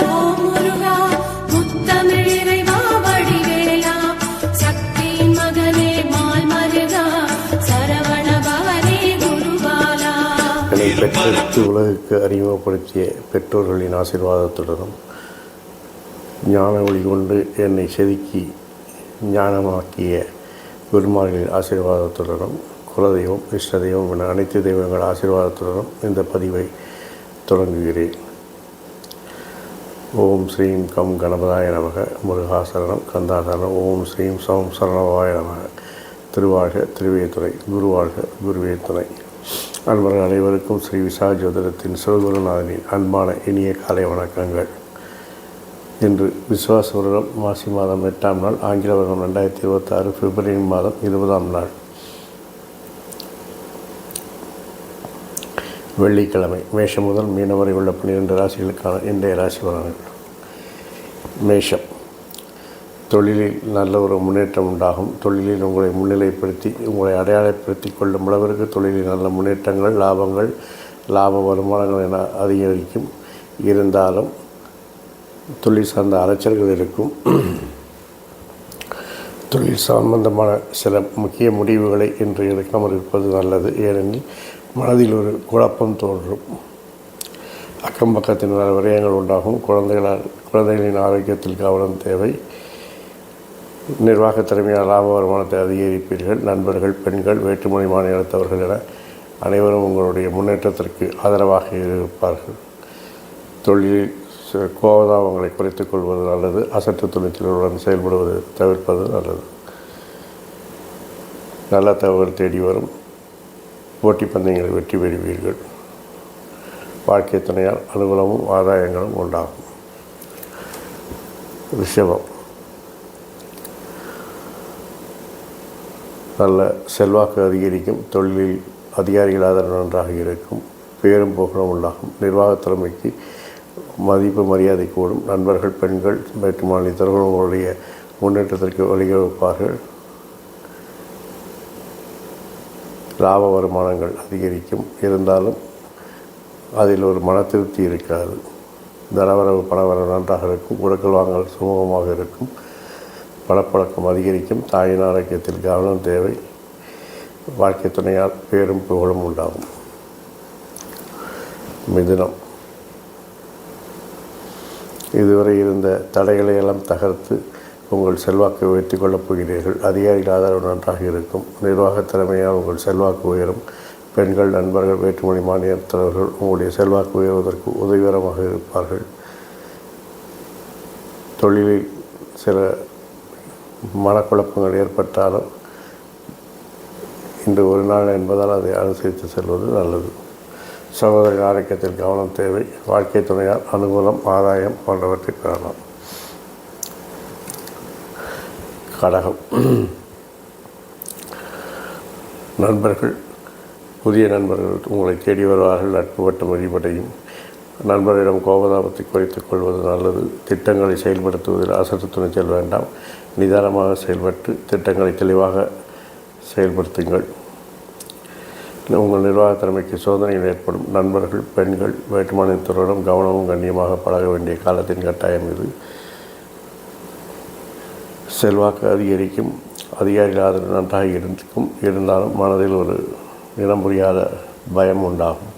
ஓம் முருகா முத்தமிழிறைவா வடிவேலா சக்தியின் மகனே மால் மருகா சரவண பவனே குருபாலா. என்னை பெற்றெடுத்து உலகுக்கு அறிமுகப்படுத்திய பெற்றோர்களின் ஆசீர்வாதத்துடனும் ஞான ஒளி கொண்டு என்னை செதுக்கி ஞானமாக்கிய குருமார்களின் ஆசீர்வாதத்துடனும் குலதெய்வம் இஷ்ட தெய்வம் என அனைத்து தெய்வங்கள் ஆசீர்வாதத்துடனும் இந்த பதிவை தொடங்குகிறேன். ஓம் ஸ்ரீம் கம் கணபதாய நமக முருகாசரணம் கந்தாசரணம். ஓம் ஸ்ரீம் சௌம் சரணவாய நமக. திருவாழ்க திருவேத்துறை, குருவாழ்க குருவே துணை. அன்பர்கள் அனைவருக்கும் ஸ்ரீ விசா ஜோதிடத்தின் சிவகுருநாதனின் அன்பான இனிய காலை வணக்கங்கள். இன்று விஸ்வாச வருடம் மாசி மாதம் 8ஆம் நாள், ஆங்கில வருடம் 2026 பிப்ரவரி மாதம் 20ஆம் நாள், வெள்ளிக்கிழமை. மேஷம் முதல் மீனம் வரை உள்ள 12 ராசிகளுக்கான இன்றைய ராசி பலன்கள். மேஷம். தொழிலில் நல்ல ஒரு முன்னேற்றம் உண்டாகும். தொழிலில் உங்களை முன்னிலைப்படுத்தி உங்களை அடையாளப்படுத்தி கொள்ளும் அளவிற்கு தொழிலில் நல்ல முன்னேற்றங்கள், லாபங்கள், லாப வருமானங்கள் என அதிகரிக்கும். இருந்தாலும் தொழில் சார்ந்த அலைச்சல்கள் இருக்கும். தொழில் சம்பந்தமான சில முக்கிய முடிவுகளை இன்று எடுக்காமல் இருப்பது நல்லது. ஏனெனில் மனதில் ஒரு குழப்பம் தோன்றும். அக்கம் பக்கத்தினால் விரயங்கள் உண்டாகும். குழந்தைகளின் ஆரோக்கியத்தில் கவனம் தேவை. நிர்வாக திறமையான லாப வருமானத்தை அதிகரிப்பீர்கள். நண்பர்கள், பெண்கள், வேற்றுமொழி மாநிலத்தவர்கள் என அனைவரும் உங்களுடைய முன்னேற்றத்திற்கு ஆதரவாக இருப்பார்கள். தொழிலில் கோபதாபங்களை குறைத்துக் கொள்வது நல்லது. அசட்டு துணிச்சலுடன் செயல்படுவதை தவிர்ப்பது நல்லது. நல்ல தகவல் தேடி வரும். போட்டி பந்தயங்களை வெற்றி பெறுவீர்கள். வாழ்க்கை துணையால் அனுகூலமும் ஆதாயங்களும் உண்டாகும். ரிஷபம். நல்ல செல்வாக்கு அதிகரிக்கும். தொழிலில் அதிகாரிகள் ஆதரவு நன்றாக இருக்கும். பேரும் புகழும் உண்டாகும். நிர்வாக திறமைக்கு மதிப்பு மரியாதை கூடும். நண்பர்கள், பெண்கள், வேற்றுமாநிலத்தவர்கள் உங்களுடைய முன்னேற்றத்திற்கு வழிவகுப்பார்கள். லாப வருமானங்கள் அதிகரிக்கும். இருந்தாலும் அதில் ஒரு மன திருப்தி இருக்காது. தனவரவு பணவரவு நன்றாக இருக்கும். கொடுக்கல் வாங்கல் சுமூகமாக இருக்கும். பணப்பழக்கம் அதிகரிக்கும். தாயின் ஆரோக்கியத்தில் கவனம் தேவை. வாழ்க்கை துணையால் பேரும் புகழும் உண்டாகும். மிதுனம். இதுவரை இருந்த தடைகளை எல்லாம் தகர்த்து உங்கள் செல்வாக்கை உயர்த்தி கொள்ளப் போகிறீர்கள். அதிகாரிகள் ஆதரவு நன்றாக இருக்கும். நிர்வாக திறமையால் உங்கள் செல்வாக்கு உயரும். பெண்கள், நண்பர்கள், வேற்றுமொழி மாநிலத்தவர்கள் உங்களுடைய செல்வாக்கு உயர்வதற்கு உதவிகரமாக இருப்பார்கள். தொழிலில் சில மனக்குழப்பங்கள் ஏற்பட்டாலும் இன்று ஒரு நாள் என்பதால் அதை அனுசரித்து செல்வது நல்லது. சகோதரின் ஆரோக்கியத்தில் கவனம் தேவை. வாழ்க்கை துணையால் அனுகூலம், ஆதாயம் போன்றவற்றை பெறலாம். கடகம். நண்பர்கள், புதிய நண்பர்கள் உங்களை தேடி வருவார்கள். நட்பு வட்டம் வெளிப்படையும். நண்பரிடம் கோபதாபத்தை குறைத்துக் கொள்வது நல்லது. திட்டங்களை செயல்படுத்துவதில் அசட்டு துணிச்சல் வேண்டாம். நிதானமாக செயல்பட்டு திட்டங்களை தெளிவாக செயல்படுத்துங்கள். உங்கள் நிர்வாக திறமைக்கு சோதனைகள் ஏற்படும். நண்பர்கள், பெண்கள், வேற்றுமாநிலத்தவரிடம் கவனமும் கண்ணியமாக பழக வேண்டிய காலத்தின் கட்டாயம் இது. செல்வாக்கு அதிகரிக்கும். அதிகாரிகள் ஆதரவு நன்றாக இருக்கும். இருந்தாலும் மனதில் ஒரு இனம் புரியாத பயம் உண்டாகும்.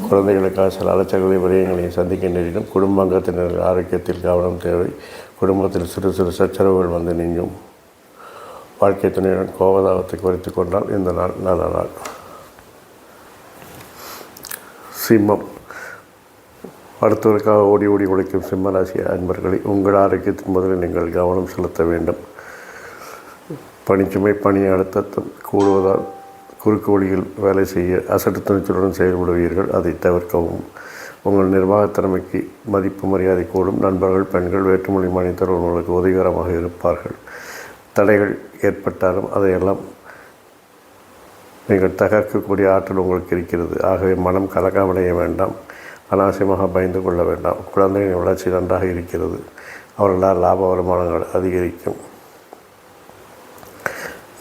குழந்தைகளுக்காக சில அலைச்சல்களை விரயங்களையும் சந்திக்க நேரிடும். குடும்ப அங்கத்தினர் ஆரோக்கியத்தில் கவனம் தேவை. குடும்பத்தில் சிறு சிறு சச்சரவுகள் வந்து நீங்கும். வாழ்க்கை துணையுடன் கோபதாபத்தை குறைத்து கொண்டால் இந்த நாள் நல்ல நாள். சிம்மம். மருத்துவருக்காக ஓடி ஓடி உழைக்கும் சிம்மராசி அன்பர்களை உங்கள் ஆரோக்கியத்தின் முதலில் நீங்கள் கவனம் செலுத்த வேண்டும். பணிச்சுமை, பணி அழுத்தம் கூடுவதால் குறுக்கு வழியில் வேலை செய்ய அசட்டு துணிச்சலுடன் செயல்படுவீர்கள். அதை தவிர்க்கவும். உங்கள் நிர்வாக திறமைக்கு மதிப்பு மரியாதை கூடும். நண்பர்கள், பெண்கள், வேற்றுமொழி மாநிலத்தவர்கள் உங்களுக்கு உதவிகரமாக இருப்பார்கள். தடைகள் ஏற்பட்டாலும் அதையெல்லாம் நீங்கள் தகர்க்கக்கூடிய ஆற்றல் உங்களுக்கு இருக்கிறது. ஆகவே மனம் கலக்கமடைய வேண்டாம். அனாவசியமாக பயந்து கொள்ள வேண்டாம். குழந்தைகளின் வளர்ச்சி நன்றாக இருக்கிறது. அவர்களால் லாப வருமானங்கள் அதிகரிக்கும்.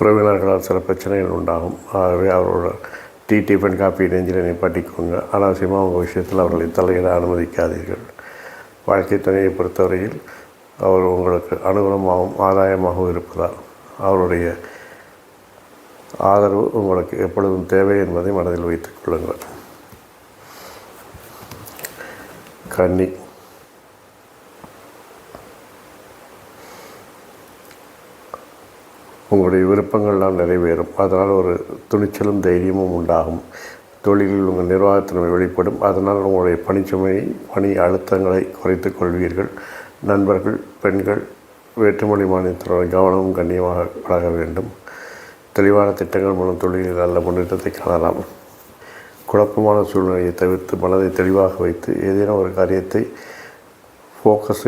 உறவினர்களால் சில பிரச்சனைகள் உண்டாகும். ஆகவே அவரோட டிஃபன் காப்பி ரேஞ்சில் நிப்பாட்டிக்கோங்க. அனாவசியமாக உங்கள் விஷயத்தில் அவர்களை தலையிட அனுமதிக்காதீர்கள். வாழ்க்கை துணையை பொறுத்தவரையில் அவர் உங்களுக்கு அனுகூலமாகவும் ஆதாயமாகவும் இருப்பதால் அவருடைய ஆதரவு உங்களுக்கு எப்பொழுதும் தேவை என்பதை மனதில் வைத்துக் கொள்ளுங்கள். கன்னி. உங்களுடைய விருப்பங்கள்லாம் நிறைவேறும். அதனால் ஒரு துணிச்சலும் தைரியமும் உண்டாகும். தொழிலில் உங்கள் நிர்வாகத்திறமை வெளிப்படும். அதனால் உங்களுடைய பணிச்சுமையை பணி அழுத்தங்களை குறைத்து கொள்வீர்கள். நண்பர்கள், பெண்கள், வேற்றுமொழி மாநிலத்தினருடைய கவனமும் கண்ணியமாக பழக வேண்டும். தெளிவான திட்டங்கள் மூலம் தொழிலில் நல்ல முன்னேற்றத்தை காணலாம். குழப்பமான சூழ்நிலையை தவிர்த்து மனதை தெளிவாக வைத்து ஏதேனும் ஒரு காரியத்தை ஃபோக்கஸ்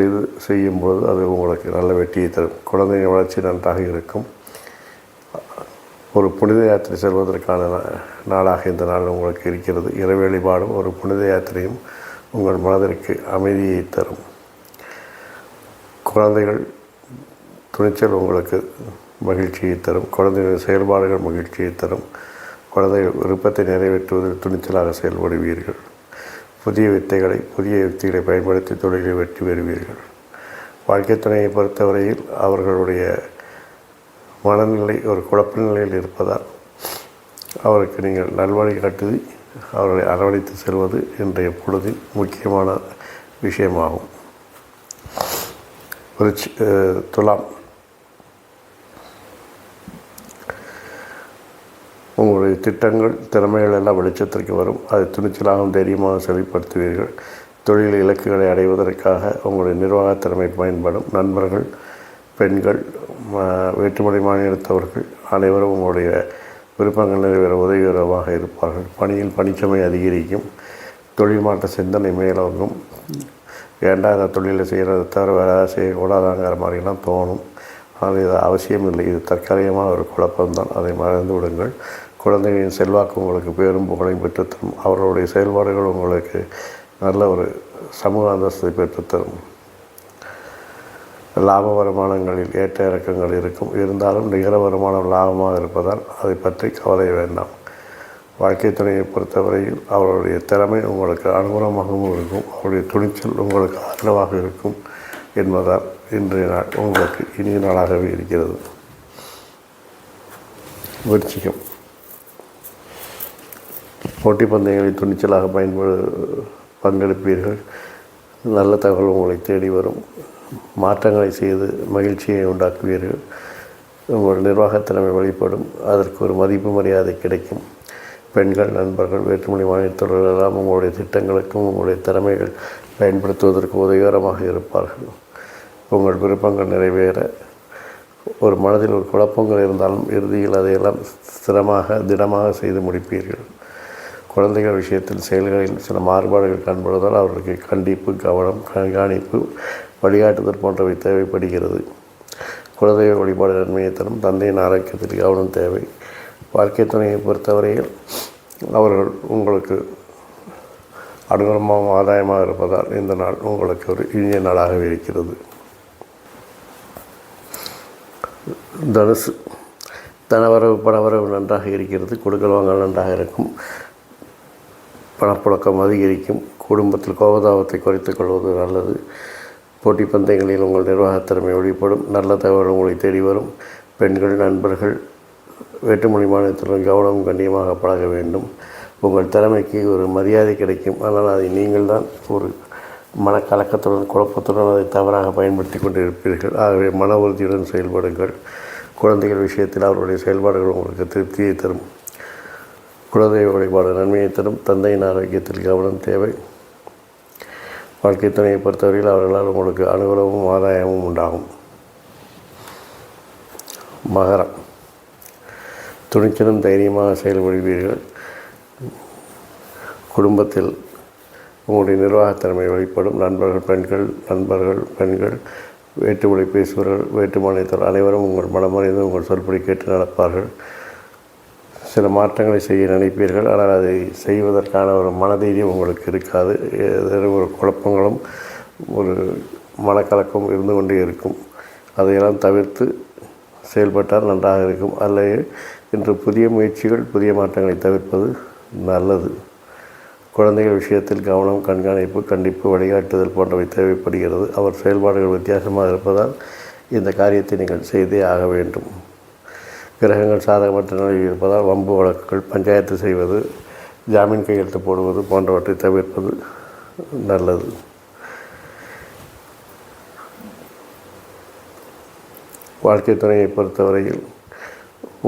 செய்யும்போது அது உங்களுக்கு நல்ல வெற்றியை தரும். குழந்தையின் வளர்ச்சி நன்றாக இருக்கும். ஒரு புனித யாத்திரை செல்வதற்கான நாளாக இந்த நாள் உங்களுக்கு இருக்கிறது. இரவு வழிபாடும் ஒரு புனித யாத்திரையும் உங்கள் மனதிற்கு அமைதியை தரும். குழந்தைகள் துணிச்சல் உங்களுக்கு மகிழ்ச்சியை தரும். குழந்தைகளின் செயல்பாடுகள் மகிழ்ச்சியை தரும். குழந்தை விருப்பத்தை நிறைவேற்றுவதில் துணிச்சலாக செயல்படுவீர்கள். புதிய யுக்திகளை பயன்படுத்தி தொழிலில் வெற்றி பெறுவீர்கள். வாழ்க்கை துணையை பொறுத்தவரையில் அவர்களுடைய மனநிலை ஒரு குழப்ப நிலையில் இருப்பதால் அவருக்கு நீங்கள் நல்வழி காட்டி அவர்களை அரவணைத்து செல்வது இன்றைய பொழுதில் முக்கியமான விஷயமாகும். துலாம். உங்களுடைய திட்டங்கள் திறமைகள் எல்லாம் வெளிச்சத்திற்கு வரும். அதை துணிச்சலாகவும் தைரியமாக செயல்படுத்துவீர்கள். தொழில் இலக்குகளை அடைவதற்காக உங்களுடைய நிர்வாகத் திறமை பயன்படும். நண்பர்கள், பெண்கள், வேற்றுமொழி மாநிலத்தவர்கள் அனைவரும் உங்களுடைய விருப்பங்கள் நிறைவேற உதவிகரமாக இருப்பார்கள். பணியில் பணிச்சுமை அதிகரிக்கும். தொழில் மாற்ற சிந்தனை மேலோங்கும். ஏண்டா இந்த தொழிலை செய்கிறத தவிர வேறு ஏதாவது செய்யக்கூடாதாங்கிற மாதிரிலாம் தோணும். ஆனால் இது அவசியம் இல்லை. இது தற்காலிகமாக ஒரு குழப்பம்தான். அதை மறந்து விடுங்கள். குழந்தைகளின் செல்வாக்கு உங்களுக்கு பேரும் புகழையும் பெற்றுத்தரும். அவர்களுடைய செயல்பாடுகள் உங்களுக்கு நல்ல ஒரு சமூக அந்தஸ்தை பெற்றுத்தரும். லாப வருமானங்களில் ஏற்ற இறக்கங்கள் இருக்கும். இருந்தாலும் நிகர வருமானம் லாபமாக இருப்பதால் அதை பற்றி கவலை வேண்டாம். வாழ்க்கை துணையை பொறுத்தவரையில் அவருடைய திறமை உங்களுக்கு அனுகூலமாகவும் இருக்கும். அவருடைய துணிச்சல் உங்களுக்கு ஆதரவாக இருக்கும் என்பதால் இன்றைய நாள் உங்களுக்கு இனிய நாளாகவே இருக்கிறது. விருச்சிகம். போட்டி பந்தயங்களில் துணிச்சலாக பங்கெடுப்பீர்கள். நல்ல தகவல் உங்களை தேடி வரும். மாற்றங்களை செய்து மகிழ்ச்சியை உண்டாக்குவீர்கள். உங்கள் நிர்வாகத்திறமை வெளிப்படும். அதற்கு ஒரு மதிப்பு மரியாதை கிடைக்கும். பெண்கள், நண்பர்கள், வேற்றுமொழி மாநிலத்தவர்கள் எல்லாம் உங்களுடைய திட்டங்களுக்கும் உங்களுடைய திறமைகள் பயன்படுத்துவதற்கு உதவிகரமாக இருப்பார்கள். உங்கள் விருப்பங்கள் நிறைவேற ஒரு மனதில் ஒரு குழப்பங்கள் இருந்தாலும் இறுதியில் அதையெல்லாம் திடமாக செய்து முடிப்பீர்கள். குழந்தைகள் விஷயத்தில் செயல்களில் சில மாறுபாடுகள் காண்படுவதால் அவர்களுக்கு கண்டிப்பு, கவனம், கண்காணிப்பு, வழிகாட்டுதல் போன்றவை தேவைப்படுகிறது. குலதெய்வ வழிபாடு நன்மையை தரும். தந்தையின் ஆரோக்கியத்தில் கவனம் தேவை. வாழ்க்கை துணையை பொறுத்தவரையில் அவர்கள் உங்களுக்கு அனுகூலமாகவும் ஆதாயமாக இருப்பதால் இந்த நாள் உங்களுக்கு ஒரு இனிய நாளாகவே இருக்கிறது. தனுசு. தனவரவு பணவரவு நன்றாக இருக்கிறது. கொடுக்கல் வாங்கல் நன்றாக இருக்கும். பணப்புழக்கம் அதிகரிக்கும். குடும்பத்தில் கோபதாபத்தை குறைத்துக் கொள்வது நல்லது. போட்டி பந்தயங்களில் உங்கள் நிர்வாகத்திறமை வெளிப்படும். நல்ல தகவல் உங்களை தேடி வரும். பெண்கள், நண்பர்கள், வேற்றுமொழி மாநிலத்துடன் கவனம் கண்ணியமாக பழக வேண்டும். உங்கள் திறமைக்கு ஒரு மரியாதை கிடைக்கும். ஆனால் அதை நீங்கள் தான் ஒரு மனக்கலக்கத்துடன் குழப்பத்துடன் அதை தவறாக பயன்படுத்தி கொண்டு இருப்பீர்கள். ஆகவே மன உறுதியுடன் செயல்படுங்கள். குழந்தைகள் விஷயத்தில் அவருடைய செயல்பாடுகள் உங்களுக்கு திருப்தியை தரும். குலதெய்வ வழிபாடு நன்மையை தரும். தந்தையின் ஆரோக்கியத்தில் கவனம் தேவை. வாழ்க்கை துணையை பொறுத்தவரையில் அவர்களால் உங்களுக்கு அனுகூலமும் ஆதாயமும் உண்டாகும். மகரம். துணிச்சலும் தைரியமாக செயல்படுவீர்கள். குடும்பத்தில் உங்களுடைய நிர்வாகத்திறமை வெளிப்படும். நண்பர்கள், பெண்கள், வேற்றுமொழி பேசுபவர்கள், வேற்று மாநிலத்தவர் அனைவரும் உங்கள் மனமறிந்து உங்கள் சொல்படி கேட்டு நடப்பார்கள். சில மாற்றங்களை செய்ய நினைப்பீர்கள். ஆனால் அதை செய்வதற்கான ஒரு மனதைரியம் உங்களுக்கு இருக்காது. ஒரு குழப்பங்களும் ஒரு மனக்கலக்கம் இருந்து கொண்டே இருக்கும். அதையெல்லாம் தவிர்த்து செயல்பட்டால் நன்றாக இருக்கும். அல்லது இன்று புதிய முயற்சிகள், புதிய மாற்றங்களை தவிர்ப்பது நல்லது. குழந்தைகள் விஷயத்தில் கவனம், கண்காணிப்பு, கண்டிப்பு, வழிகாட்டுதல் போன்றவை தேவைப்படுகிறது. அவர் செயல்பாடுகள் வித்தியாசமாக இருப்பதால் இந்த காரியத்தை நீங்கள் செய்தே ஆக வேண்டும். கிரகங்கள் சாதகமற்ற நிலையில் இருப்பதால் வம்பு வழக்குகள், பஞ்சாயத்து செய்வது, ஜாமீன் கையெழுத்து போடுவது போன்றவற்றை தவிர்ப்பது நல்லது. வாழ்க்கை துணையை பொறுத்தவரையில்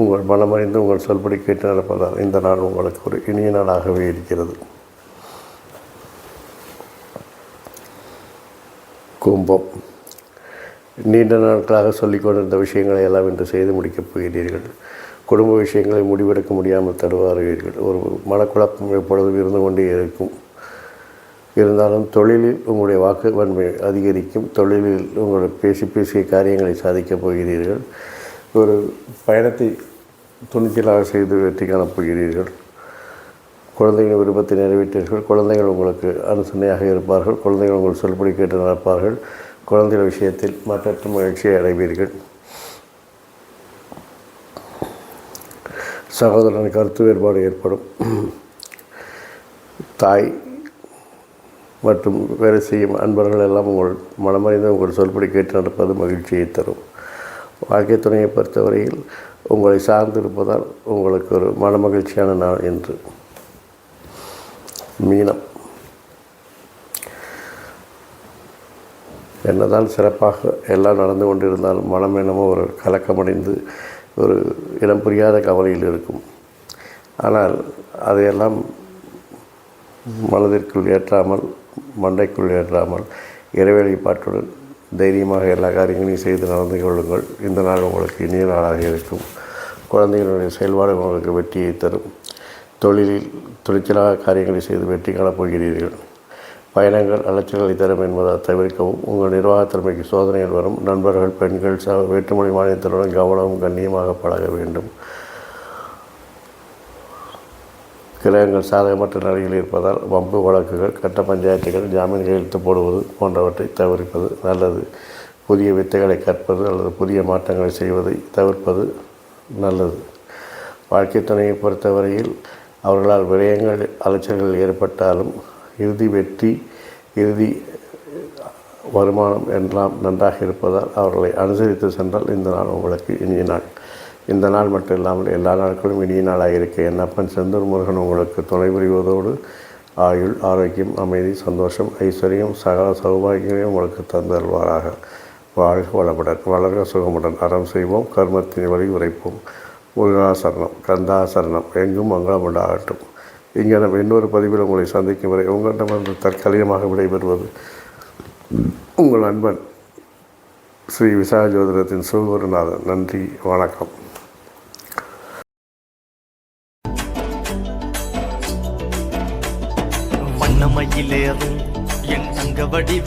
உங்கள் மனமறிந்து உங்கள் சொல்படி கேட்டு நடப்பதால் இந்த நாள் உங்களுக்கு ஒரு இனிய நாளாகவே இருக்கிறது. கும்பம். நீண்ட நாட்களாக சொல்லிக் கொண்டிருந்த விஷயங்களை எல்லாம் இன்று செய்து முடிக்கப் போகிறீர்கள். குடும்ப விஷயங்களை முடிவெடுக்க முடியாமல் தடுவாருவீர்கள். ஒரு மனக்குழப்பம் எப்பொழுதும் இருந்து கொண்டே இருக்கும். இருந்தாலும் தொழிலில் உங்களுடைய வாக்கு வன்மை அதிகரிக்கும். தொழிலில் உங்களுடைய பேசிய காரியங்களை சாதிக்கப் போகிறீர்கள். ஒரு பயணத்தை துணிச்சலாக செய்து வெற்றி காணப் போகிறீர்கள். குழந்தைகள் விருப்பத்தை நிறைவேற்றீர்கள். குழந்தைகள் உங்களுக்கு அனுசரணையாக இருப்பார்கள். குழந்தைகள் உங்கள் சொல்படி கேட்டு நடப்பார்கள். குழந்தைகள் விஷயத்தில் மற்றற்ற மகிழ்ச்சியை அடைவீர்கள். சகோதரன் கருத்து வேறுபாடு ஏற்படும். தாய் மற்றும் வேலை செய்யும் அன்பர்கள் எல்லாம் உங்கள் மனமறிந்து உங்கள் சொல்படி கேட்டு நடப்பது மகிழ்ச்சியை தரும். வாழ்க்கை துணையை பொறுத்தவரையில் உங்களை சார்ந்திருப்பதால் உங்களுக்கு ஒரு மனமகிழ்ச்சியான நாள் என்று. மீனம். என்னதான் சிறப்பாக எல்லாம் நடந்து கொண்டிருந்தாலும் மனம் என்னமோ ஒரு கலக்கமடைந்து ஒரு இடம் புரியாத கவலையில் இருக்கும். ஆனால் அதையெல்லாம் மனதிற்குள் ஏற்றாமல், மண்டைக்குள் ஏற்றாமல், இறைவழிபாட்டுடன் தைரியமாக எல்லா காரியங்களையும் செய்து நடந்து கொள்ளுங்கள். இந்த நாள் உங்களுக்கு இனிய நாளாக இருக்கும். குழந்தைகளுடைய செயல்பாடு உங்களுக்கு வெற்றியை தரும். தொழிலில் துணிச்சலாக காரியங்களை செய்து வெற்றி காணப் போகிறீர்கள். பயணங்கள் அலைச்சல்களை தரும் என்பதை தவிர்க்கவும். உங்கள் நிர்வாகத்திறமைக்கு சோதனைகள் வரும். நண்பர்கள், பெண்கள், வேற்றுமொழி மாநிலத்தினுடன் கவனமும் கண்ணியமாக பழக வேண்டும். கிரகங்கள் சாதகமற்ற நிலையில் இருப்பதால் வம்பு வழக்குகள், கட்ட பஞ்சாயத்துகள், ஜாமீன் கையெழுத்து போடுவது போன்றவற்றை தவிர்ப்பது நல்லது. புதிய வித்தைகளை கற்பது அல்லது புதிய மாற்றங்களை செய்வதை தவிர்ப்பது நல்லது. வாழ்க்கை துணையை பொறுத்தவரையில் அவர்களால் விரயங்கள், அலைச்சல்கள் ஏற்பட்டாலும் இறுதி வெற்றி, இறுதி வருமானம் எல்லாம் நன்றாக இருப்பதால் அவர்களை அனுசரித்து சென்றால் இந்த நாள் உங்களுக்கு இனிய நாள். இந்த நாள் மட்டும் இல்லாமல் எல்லா நாட்களும் இனிய நாளாக இருக்க என்னப்பன் செந்தூர் முருகன் உங்களுக்கு துணை புரிவதோடு ஆயுள், ஆரோக்கியம், அமைதி, சந்தோஷம், ஐஸ்வர்யம், சகல சௌபாகியமே உங்களுக்கு தந்தருவாராக. வாழ்க வளமுடன், வளர்க சுகமுடன். அறம் செய்வோம், கர்மத்தின் வழி உரைப்போம். முருகாசரணம், கந்தாசரணம், எங்கும் மங்களம் உண்டாகட்டும். இங்கே நம்ம இன்னொரு பதிவில் உங்களை சந்திக்கும் வரை உங்களிடமிருந்து தற்காலிகமாக விடைபெறுவது உங்கள் நண்பன் ஸ்ரீ விசாக ஜோதிடத்தின் சிவகுருநாதன். நன்றி, வணக்கம். வண்ணமயிலேறும் என் அங்க வடிவே